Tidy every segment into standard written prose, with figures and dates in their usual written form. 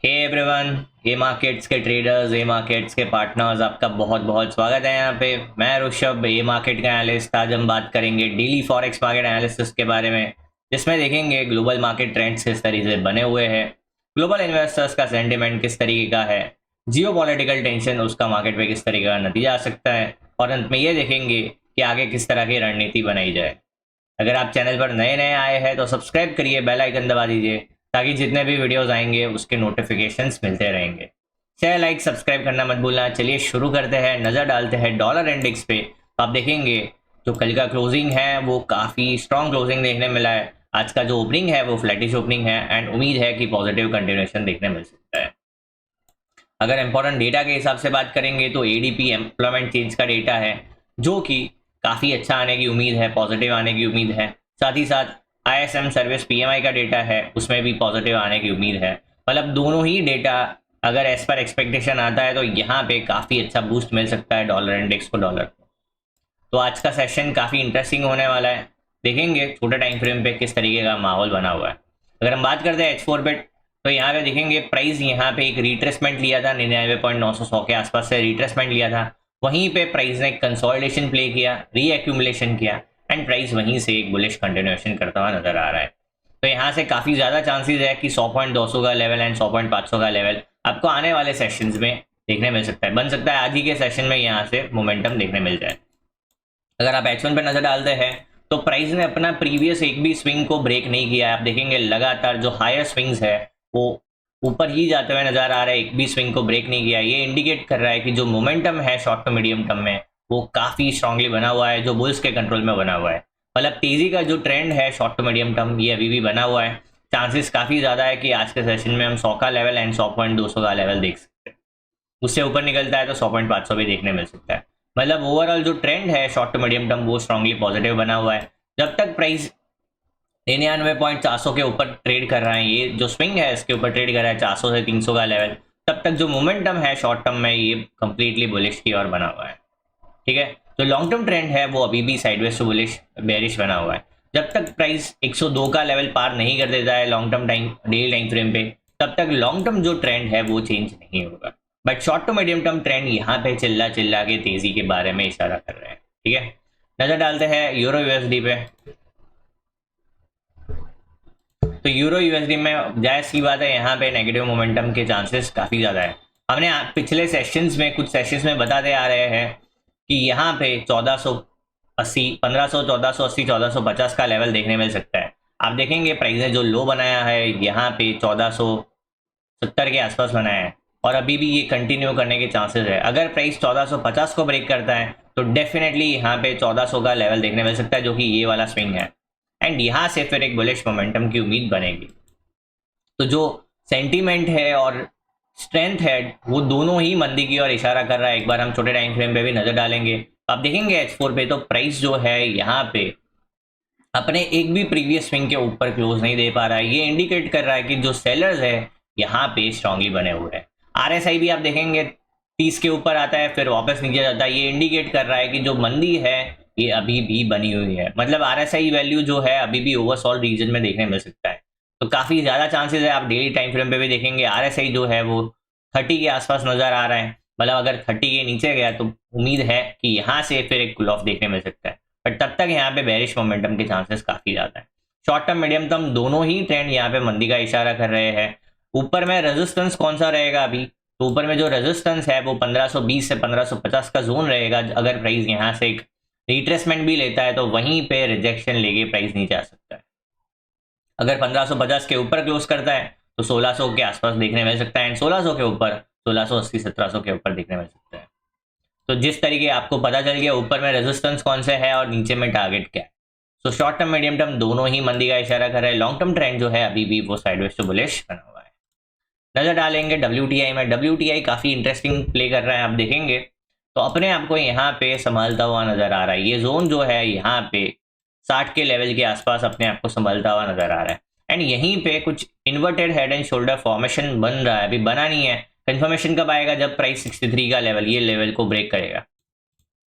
Hey everyone, ए markets के traders, ए markets के partners, आपका बहुत बहुत स्वागत है। यहाँ पे मैं ऋषभ, ए मार्केट का एनालिस्ट। आज हम बात करेंगे डेली फॉरेक्स मार्केट एनालिसिस के बारे में, जिसमें देखेंगे ग्लोबल मार्केट ट्रेंड्स किस तरीके से बने हुए हैं, ग्लोबल इन्वेस्टर्स का सेंटिमेंट किस तरीके का है, जियो पॉलिटिकल टेंशन उसका मार्केट पे किस तरीके का नतीजा आ सकता है, और अंत में ये देखेंगे कि आगे किस तरह की रणनीति बनाई जाए। अगर आप चैनल पर नए नए आए हैं तो सब्सक्राइब करिए, बेल आइकन दबा दीजिए ताकि जितने भी वीडियोस आएंगे उसके नोटिफिकेशंस मिलते रहेंगे। शेयर लाइक सब्सक्राइब करना मत भूलना। चलिए शुरू करते हैं, नज़र डालते हैं डॉलर इंडेक्स पे। आप देखेंगे जो कल का क्लोजिंग है वो काफ़ी स्ट्रॉन्ग क्लोजिंग देखने मिला है। आज का जो ओपनिंग है वो फ्लैटिश ओपनिंग है एंड उम्मीद है कि पॉजिटिव कंटिन्यूएशन देखने मिल सकता है। अगर इंपॉर्टेंट डेटा के हिसाब से बात करेंगे तो एडीपी एम्प्लॉयमेंट चेंज का डेटा है जो कि काफ़ी अच्छा आने की उम्मीद है, पॉजिटिव आने की उम्मीद है। साथ ही साथ आईएसएम सर्विस पीएमआई का डेटा है, उसमें भी पॉजिटिव आने की उम्मीद है। मतलब दोनों ही डेटा अगर एज पर एक्सपेक्टेशन आता है तो यहाँ पे काफ़ी अच्छा बूस्ट मिल सकता है डॉलर इंडेक्स को, डॉलर को। तो आज का सेशन काफ़ी इंटरेस्टिंग होने वाला है। देखेंगे छोटे टाइम फ्रेम पे किस तरीके का माहौल बना हुआ है। अगर हम बात करते हैं H4 पे, तो यहाँ पे देखेंगे प्राइस यहाँ पे एक रिट्रेसमेंट लिया था, 99.900 के आसपास से रिट्रेसमेंट लिया था। वहीं पे प्राइस ने कंसोलिडेशन प्ले किया, रीएक्यूमुलेशन किया एंड प्राइस वहीं से एक बुलिश कंटिन्यूएशन करता हुआ नजर आ रहा है। तो यहाँ से काफ़ी ज़्यादा चांसेस है कि 100.200 का लेवल एंड 100.500 का लेवल आपको आने वाले सेशंस में देखने मिल सकता है। बन सकता है आज ही के सेशन में यहाँ से मोमेंटम देखने मिल जाए। अगर आप H1 पे नजर डालते हैं तो प्राइस ने अपना प्रीवियस एक भी स्विंग को ब्रेक नहीं किया है। आप देखेंगे लगातार जो हायर स्विंग्स है वो ऊपर ही जाते हुए नजर आ रहा है, एक भी स्विंग को ब्रेक नहीं किया। ये इंडिकेट कर रहा है कि जो मोमेंटम है शॉर्ट टू मीडियम टर्म में वो काफी स्ट्रांगली बना हुआ है, जो बुल्स के कंट्रोल में बना हुआ है। मतलब तेजी का जो ट्रेंड है शॉर्ट टू मीडियम टर्म ये अभी भी बना हुआ है। चांसेस काफी ज्यादा है कि आज के सेशन में हम 100 का लेवल एंड 100.200 का लेवल देख सकते हैं। उससे ऊपर निकलता है तो 100.500 भी देखने मिल सकता है। मतलब ओवरऑल जो ट्रेंड है शॉर्ट टू मीडियम टर्म वो स्ट्रांगली पॉजिटिव बना हुआ है। जब तक प्राइस 99.400 के ऊपर ट्रेड कर रहा है, ये जो स्विंग है इसके ऊपर ट्रेड कर रहा है 400 से 300 का लेवल, तब तक जो मोमेंटम है शॉर्ट टर्म में ये कंप्लीटली बुलिश की ओर बना हुआ है। ठीक है, जो लॉन्ग टर्म ट्रेंड है वो अभी भी साइडवेज टू बुलिश बेरिश बना हुआ है। जब तक प्राइस 102 का लेवल पार नहीं कर देता है long term time daily time frame पे, तब तक लॉन्ग टर्म जो ट्रेंड है वो चेंज नहीं होगा। But short to medium term trend यहाँ पे चिल्ला चिल्ला के तेजी के बारे में इशारा कर रहे हैं। ठीक है, नजर डालते हैं यूरो यूएसडी पे। तो यूरो यूएसडी में जायज़ सी बात है, यहाँ पे नेगेटिव मोमेंटम के चांसेस काफ़ी ज़्यादा है। हमने पिछले सेशंस में कुछ सेशंस में बताते आ रहे हैं कि यहाँ पे 1480, 1500, 1480, 1450 का लेवल देखने मिल सकता है। आप देखेंगे प्राइस ने जो लो बनाया है यहाँ पे 1470 के आसपास बनाया है और अभी भी ये कंटिन्यू करने के चांसेस है। अगर प्राइस 1450 को ब्रेक करता है तो डेफिनेटली यहाँ पे 1400 का लेवल देखने मिल सकता है, जो कि ये वाला स्विंग है एंड यहाँ से फिर एक बुलिश मोमेंटम की उम्मीद बनेगी। तो जो सेंटीमेंट है और स्ट्रेंथ है वो दोनों ही मंदी की ओर इशारा कर रहा है। एक बार हम छोटे टाइम फ्रेम पे भी नजर डालेंगे, आप देखेंगे H4 पे तो प्राइस जो है यहाँ पे अपने एक भी प्रीवियस स्विंग के ऊपर क्लोज नहीं दे पा रहा है। ये इंडिकेट कर रहा है कि जो सेलर्स है यहाँ पे स्ट्रांगली बने हुए हैं। RSI भी आप देखेंगे 30 के ऊपर आता है फिर वापस नीचे जाता है। ये इंडिकेट कर रहा है कि जो मंदी है ये अभी भी बनी हुई है। मतलब RSI वैल्यू जो है अभी भी ओवरसॉल्ड रीजन में देखने मिल सकता है। तो काफी ज्यादा चांसेस है, आप डेली टाइम फ्रेम पे भी देखेंगे RSI जो है वो 30 के आसपास नजर आ रहा है। मतलब अगर 30 के नीचे गया तो उम्मीद है कि यहाँ से फिर एक कूल ऑफ देखने मिल सकता है, बट तब तक यहाँ पे बेरिश मोमेंटम के चांसेस काफी ज्यादा है। शॉर्ट टर्म मीडियम टर्म दोनों ही ट्रेंड यहाँ पे मंदी का इशारा कर रहे हैं। ऊपर में रेजिस्टेंस कौन सा रहेगा अभी, तो ऊपर में जो रेजिस्टेंस है वो 1520 से 1550 का जोन रहेगा। अगर प्राइस यहाँ से एक रिट्रेसमेंट भी लेता है तो वहीं पे रिजेक्शन लेके प्राइस नीचे आ सकता है। अगर 1550 के ऊपर क्लोज करता है तो 1600 के आसपास देखने मिल सकता है एंड 1600 के ऊपर 1680, 1700 के ऊपर देखने मिल सकता है। तो जिस तरीके आपको पता चल गया ऊपर में रेजिस्टेंस कौन से है और नीचे में टारगेट क्या है। तो शॉर्ट टर्म मीडियम टर्म दोनों ही मंदी का इशारा कर रहे हैं। लॉन्ग टर्म ट्रेंड जो है अभी भी वो साइडवेज टू बुलिश बना हुआ है। नजर डालेंगे WTI में, WTI काफी इंटरेस्टिंग प्ले कर रहा है। आप देखेंगे तो अपने आप को यहाँ पे संभालता हुआ नजर आ रहा है। ये जोन जो है यहाँ पे 60 के लेवल के आसपास अपने आप को संभालता हुआ नजर आ रहा है एंड यहीं पे कुछ inverted head and shoulder formation बन रहा है। अभी बना नहीं है, कंफर्मेशन कब आएगा, जब प्राइस 63 का लेवल, ये लेवल को ब्रेक करेगा।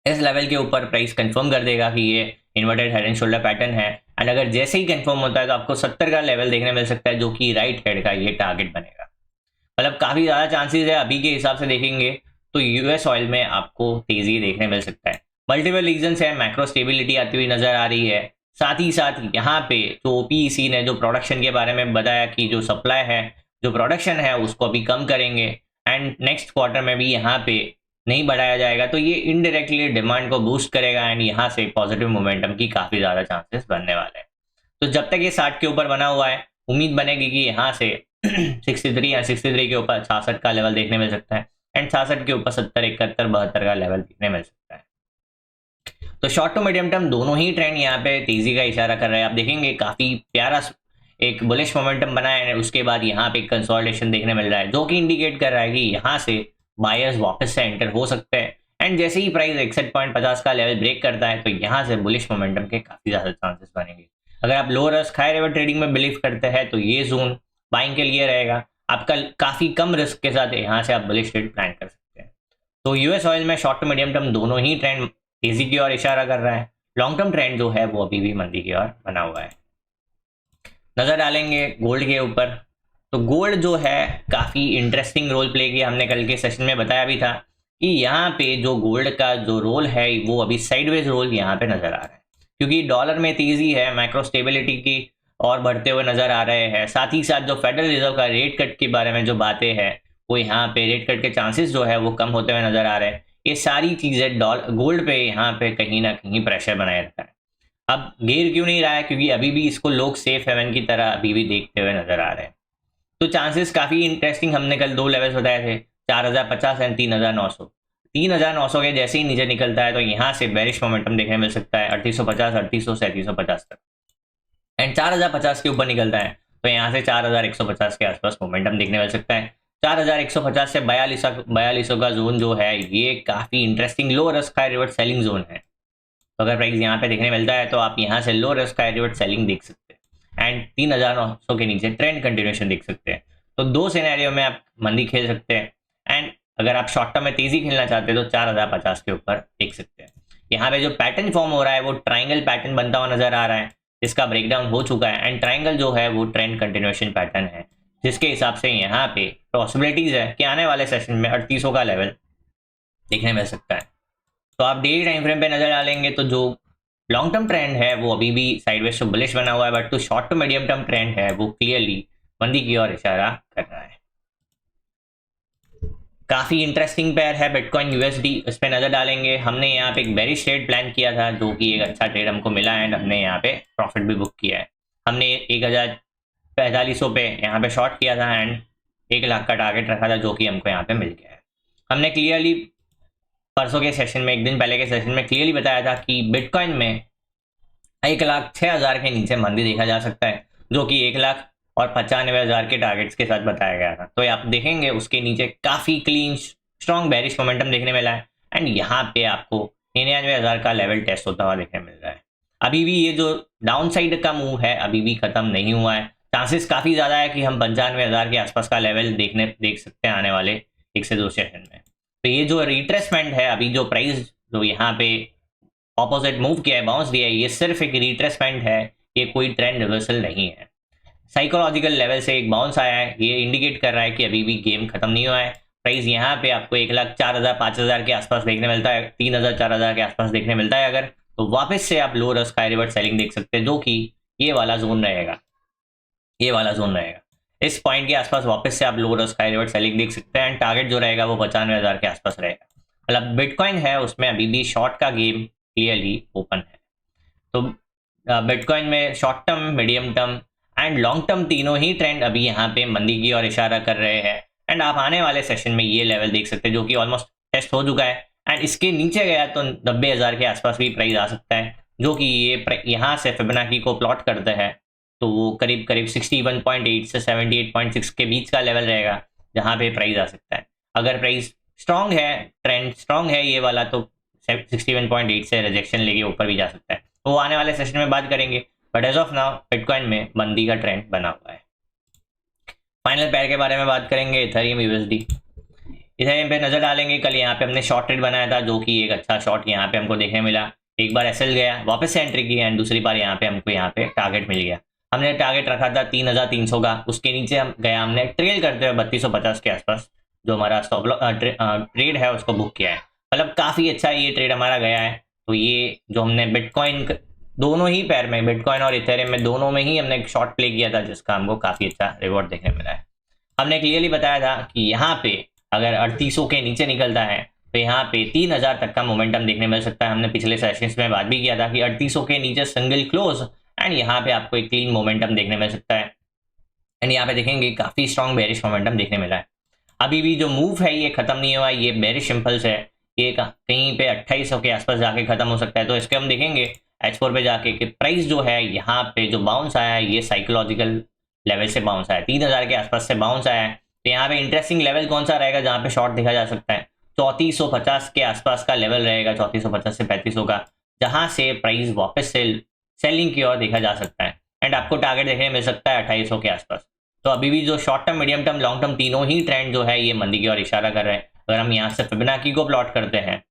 इस लेवल के ऊपर प्राइस कंफर्म कर देगा कि ये inverted head and shoulder pattern है एंड अगर जैसे ही कंफर्म होता है तो आपको 70 का लेवल देखने मिल सकता है, जो कि राइट हेड का ये टारगेट बनेगा। मतलब काफी ज्यादा चांसेस है अभी के हिसाब से देखेंगे तो यूएस ऑयल में आपको तेजी देखने मिल सकता है। मल्टीपल रीजन है, मैक्रो स्टेबिलिटी आती हुई नजर आ रही है। साथ ही यहाँ पे जो ओपीईसी ने जो प्रोडक्शन के बारे में बताया कि जो सप्लाई है, जो प्रोडक्शन है उसको अभी कम करेंगे एंड नेक्स्ट क्वार्टर में भी यहाँ पे नहीं बढ़ाया जाएगा, तो ये इनडायरेक्टली डिमांड को बूस्ट करेगा एंड यहाँ से पॉजिटिव मोमेंटम की काफी ज्यादा चांसेस बनने वाले हैं। तो जब तक ये 60 के ऊपर बना हुआ है, उम्मीद बनेगी कि यहाँ से 63 या 63 के ऊपर 66 का लेवल देखने मिल सकता है एंड 66 के ऊपर 70, 71, 72 का लेवल देखने मिल सकता है। तो शॉर्ट टू मीडियम टर्म दोनों ही ट्रेंड यहाँ पे तेजी का इशारा कर रहे हैं। आप देखेंगे काफी प्यारा एक बुलिश मोमेंटम बना है, उसके बाद यहाँ पे कंसोलिडेशन देखने मिल रहा है जो कि इंडिकेट कर रहा है कि यहाँ से बायर्स वापस से एंटर हो सकते हैं एंड जैसे ही प्राइस 61.50 का लेवल ब्रेक करता है तो यहाँ से बुलिश मोमेंटम के काफी ज्यादा चांसेस बनेंगे। अगर आप low risk high reward trading में बिलीव करते हैं तो ये जोन बाइंग के लिए रहेगा। आपका काफी कम रिस्क के साथ यहाँ से आप बुलिश ट्रेड प्लान कर सकते हैं। तो यूएस ऑयल में शॉर्ट टू मीडियम टर्म दोनों ही ट्रेंड तेजी की ओर इशारा कर रहा है। लॉन्ग टर्म ट्रेंड जो है वो अभी भी मंदी की ओर बना हुआ है। नजर डालेंगे गोल्ड के ऊपर, तो गोल्ड जो है काफी इंटरेस्टिंग रोल प्ले किया। हमने कल के सेशन में बताया भी था कि यहाँ पे जो गोल्ड का जो रोल है वो अभी साइडवेज रोल यहाँ पे नजर आ रहा है, क्योंकि डॉलर में तेजी है, मैक्रो स्टेबिलिटी की और बढ़ते हुए नजर आ रहे हैं। साथ ही साथ जो फेडरल रिजर्व का रेट कट के बारे में जो बातें हैं वो यहाँ पे रेट कट के चांसेस जो है वो कम होते हुए नजर आ रहे हैं। ये सारी चीजें गोल्ड पे यहाँ पे कहीं ना कहीं प्रेशर बनाए रखता है। अब गिर क्यों नहीं रहा है, क्योंकि अभी भी इसको लोग सेफ हेवन की तरह अभी भी देखते हुए नजर आ रहे हैं। तो चांसेस काफी इंटरेस्टिंग, हमने कल 2 लेवल्स बताए थे, 4050 एंड 3900। 3900 के जैसे ही नीचे निकलता है तो यहाँ से बेरिश मोमेंटम देखने मिल सकता है 3850, 3800 से 3850 तक एंड 4050 के ऊपर निकलता है तो यहाँ से 4150 के आसपास मोमेंटम देखने मिल सकता है। 4150 से 4200 का जोन जो है ये काफी interesting low risk high reverse selling zone है। तो अगर प्राइस यहाँ पे देखने मिलता है तो आप यहाँ से low risk high reverse selling देख सकते हैं एंड 3900 के नीचे ट्रेंड कंटिन्यूएशन देख सकते हैं। तो 2 सिनेरियो में आप मंदी खेल सकते हैं एंड अगर आप शॉर्ट टर्म में तेजी खेलना चाहते हैं तो 4050 के ऊपर देख सकते हैं। यहाँ पे जो पैटर्न फॉर्म हो रहा है वो ट्राइंगल पैटर्न बनता हुआ नजर आ रहा है, इसका ब्रेकडाउन हो चुका है एंड ट्राइंगल जो है वो ट्रेंड कंटिन्यूएशन पैटर्न है, जिसके हिसाब से यहाँ पे पॉसिबिलिटीज है कि आने वाले सेशन में 3800 का लेवल देखने मिल सकता है। तो आप डेली टाइम फ्रेम पे नजर डालेंगे तो जो लॉन्ग टर्म ट्रेंड है वो अभी भी साइडवेज टू बुलिश बना हुआ है, बट जो short to medium term trend है वो क्लियरली मंदी की ओर इशारा कर रहा है। काफी इंटरेस्टिंग पेयर है बिटकॉइन यूएसडी, इस पे नजर डालेंगे। हमने यहाँ पे एक बेरिश ट्रेड प्लान किया था जो कि एक अच्छा ट्रेड हमको मिला एंड हमने यहाँ पे प्रॉफिट भी बुक किया है। हमने 1450 पे यहाँ पे शॉर्ट किया था एंड 1 लाख का टारगेट रखा था जो कि हमको यहाँ पे मिल गया है। हमने क्लियरली परसों के सेशन में, एक दिन पहले के सेशन में क्लियरली बताया था कि बिटकॉइन में 1,06,000 के नीचे मंदी देखा जा सकता है, जो कि 1,95,000 के टारगेट्स के साथ बताया गया था। तो आप देखेंगे उसके नीचे काफी क्लीन स्ट्रॉन्ग बेरिश मोमेंटम देखने मिला है एंड यहाँ पे आपको 99,000 का लेवल टेस्ट होता हुआ देखने मिल रहा है। अभी भी ये जो डाउन साइड का मूव है अभी भी खत्म नहीं हुआ है, चांसेस काफी ज्यादा है कि हम 95,000 के आसपास का लेवल देख सकते हैं आने वाले 1 से 2 सेशन में। तो ये जो रिट्रेसमेंट है, अभी जो प्राइस जो यहाँ पे ऑपोजिट मूव किया है, बाउंस दिया है, ये सिर्फ एक रिट्रेसमेंट है, ये कोई ट्रेंड रिवर्सल नहीं है। साइकोलॉजिकल लेवल से एक बाउंस आया है, ये इंडिकेट कर रहा है कि अभी भी गेम खत्म नहीं हुआ है। प्राइस यहाँ पे आपको 1,04,000 5,000 के आसपास देखने मिलता है, 3,000 4,000 के आसपास देखने मिलता है अगर, तो वापस से आप low risk high reverse selling देख सकते हैं, जो कि ये वाला जोन रहेगा। ये वाला जोन रहेगा, इस पॉइंट के आसपास वापस से आप low risk high reverse selling देख सकते हैं एंड टारगेट जो रहेगा वो 95,000 के आसपास रहेगा। मतलब बिटकॉइन है उसमें अभी भी शॉर्ट का गेम क्लियरली ओपन है। तो बिटकॉइन में short term, medium term and long term तीनों ही ट्रेंड अभी यहाँ पे मंदी की ओर इशारा कर रहे हैं एंड आप आने वाले सेशन में ये लेवल देख सकते हैं जो कि ऑलमोस्ट टेस्ट हो चुका है एंड इसके नीचे गया तो 90,000 के आसपास भी प्राइस आ सकता है, जो कि ये यहाँ से फिबोनाची को प्लॉट करता है तो वो करीब करीब 61.8 से 78.6 के बीच का लेवल रहेगा जहाँ पे प्राइस आ सकता है। अगर प्राइस स्ट्रॉन्ग है, ट्रेंड स्ट्रॉन्ग है ये वाला, तो 61.8 से रिजेक्शन लेके ऊपर भी जा सकता है, तो वो आने वाले सेशन में बात करेंगे। But as of now bitcoin में मंदी का ट्रेंड बना हुआ है। फाइनल पेयर के बारे में बात करेंगे, इथेरियम यूएसडी। इथेरियम पे नजर डालेंगे, कल यहाँ पे हमने शॉर्ट ट्रेड बनाया था जो कि एक अच्छा शॉर्ट यहाँ पे हमको देखने मिला। एक बार एसएल गया, वापस से एंट्री की एंड दूसरी बार यहाँ पे हमको यहाँ पे टारगेट मिल गया। हमने टारगेट रखा था 3300 का, उसके नीचे हम गया, हमने ट्रेल करते हुए 3250 के आसपास जो हमारा ट्रेड है उसको बुक किया है। मतलब काफ़ी अच्छा ये ट्रेड हमारा गया है। तो ये जो हमने बिटकॉइन दोनों ही पैर में, बिटकॉइन और इथेरियम में दोनों में ही हमने एक शॉर्ट प्ले किया था, जिसका हमको काफ़ी अच्छा रिवॉर्ड देखने मिला है। हमने क्लियरली बताया था कि यहाँ पे अगर 3800 के नीचे निकलता है तो यहाँ पे 3000 तक का मोमेंटम देखने मिल सकता है। हमने पिछले सेशंस में बात भी किया था कि 3800 के नीचे सिंगल क्लोज एंड यहाँ पे आपको एक क्लीन मोमेंटम देखने मिल सकता है। एंड यहाँ पे देखेंगे काफी स्ट्रॉन्ग बेरिश मोमेंटम देखने मिला है। अभी भी जो मूव है ये खत्म नहीं हुआ, ये बेरिश इम्पल्स है, ये कहीं पे 2800 के आसपास जाके खत्म हो सकता है। तो इसके हम देखेंगे H4 पे जाके कि प्राइस जो है यहाँ पे जो बाउंस आया है ये साइकोलॉजिकल लेवल से बाउंस आया है, 3000 के आसपास से बाउंस आया है। तो यहाँ पे इंटरेस्टिंग लेवल कौन सा रहेगा जहाँ पे शॉर्ट देखा जा सकता है, 3450 के आसपास का लेवल रहेगा, 3450 से 3500 का, जहां से प्राइस वापस से सेलिंग की ओर देखा जा सकता है। एंड आपको टारगेट देखने मिल सकता है 2800 के आसपास। तो अभी भी जो short term, medium term, long term तीनों ही ट्रेंड जो है ये मंदी की ओर इशारा कर रहे हैं। अगर हम यहाँ से फिबोनाची को प्लॉट करते हैं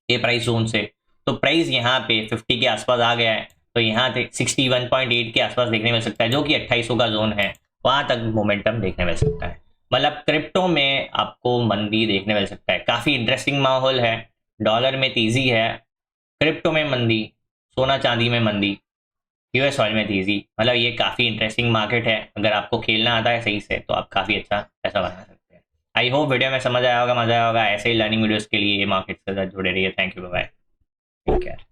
ये प्राइस जोन से, तो प्राइस यहाँ पे 50 के आसपास आ गया है। तो यहाँ से 61.8 के आसपास देखने मिल सकता है, जो कि 2800 का जोन है, वहां तक मोमेंटम देखने मिल सकता है। मतलब क्रिप्टो में आपको मंदी देखने मिल सकता है, काफी इंटरेस्टिंग माहौल है। डॉलर में तेजी है, क्रिप्टो में मंदी, सोना चांदी में मंदी, यूएस ऑयल में तेजी। मतलब ये काफ़ी इंटरेस्टिंग मार्केट है। अगर आपको खेलना आता है सही से तो आप काफ़ी अच्छा पैसा बना सकते हैं। आई होप वीडियो में समझ आया होगा, मजा आया होगा। ऐसे ही लर्निंग वीडियोस के लिए मार्केट से जुड़े रहिए। Thank you, bye, take care.